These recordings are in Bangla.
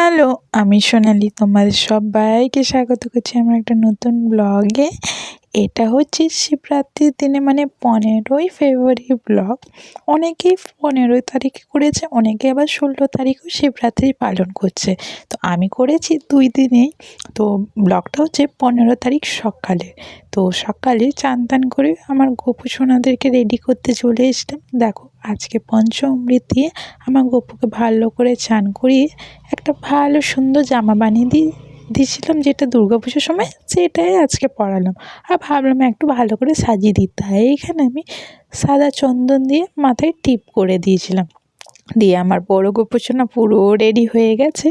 হ্যালো, আমি সোনালি। তোমাদের সবাইকে স্বাগত করছি আমার একটা নতুন ব্লগে। এটা হচ্ছে শিবরাত্রির দিনে মানে 15ই ফেব্রুয়ারি ব্লগ। অনেকেই 15 তারিখে করেছে, অনেকে আবার 16 তারিখেও শিবরাত্রি পালন করছে। তো আমি করেছি 2 দিনেই। তো ব্লগটা হচ্ছে 15 তারিখ সকালে। তো সকালে চান টান করে আমার গোপু সোনাদেরকে রেডি করতে চলে এসলাম। দেখো, আজকে পঞ্চামৃত দিয়ে আমার গপুকে ভালো করে চান করিয়ে একটা ভালো সুন্দর জামা বানিয়ে দিয়েছিলাম, যেটা দুর্গাপুজোর সময় সেটাই আজকে পরালাম। আর ভাবলাম একটু ভালো করে সাজিয়ে দিই, তাই এখানে আমি সাদা চন্দন দিয়ে মাথায় টিপ করে দিয়েছিলাম। দিয়ে আমার বড় গোপুসোনা পুরো রেডি হয়ে গেছে।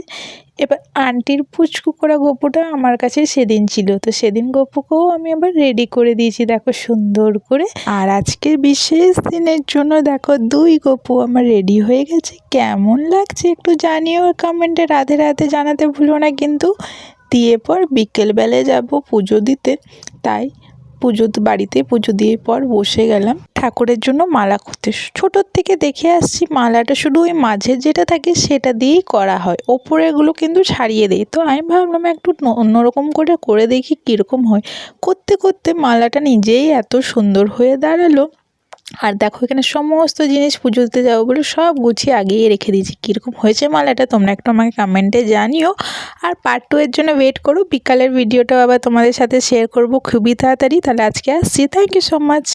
এবার আন্টির পুচকু করা গপুটা আমার কাছে সেদিন ছিল, তো সেদিন গপুকেও আমি আবার রেডি করে দিয়েছি দেখো সুন্দর করে। আর আজকে বিশেষ দিনের জন্য দেখো 2 গপু আমার রেডি হয়ে গেছে। কেমন লাগছে একটু জানিও কমেন্টে, রাধে রাধে জানাতে ভুলো না কিন্তু। দিয়ে পর বিকেলবেলায় যাব পুজো দিতে, তাই বাড়িতে পুজো দিয়ে পর বসে গেলাম ঠাকুরের জন্য মালা করতে। ছোটোর থেকে দেখে আসছি মালাটা শুধু ওই মাঝের যেটা থাকে সেটা দিয়েই করা হয়, ওপরেগুলো কিন্তু ছাড়িয়ে দেয়। তো আমি ভাবলাম একটু অন্যরকম করে দেখি কীরকম হয়। করতে করতে মালাটা নিজেই এত সুন্দর হয়ে দাঁড়ালো। আর দেখো, এখানে সমস্ত জিনিস পুজো দিতে যাবো বলে সব গুছিয়ে আগিয়ে রেখে দিয়েছি। কীরকম হয়েছে মালাটা তোমরা একটু আমাকে কমেন্টে জানিও। আর পার্ট 2 এর জন্য ওয়েট করো, বিকালের ভিডিওটাও আবার তোমাদের সাথে শেয়ার করব খুবই তাড়াতাড়ি। তাহলে আজকে আসছি, থ্যাংক ইউ সো মাচ।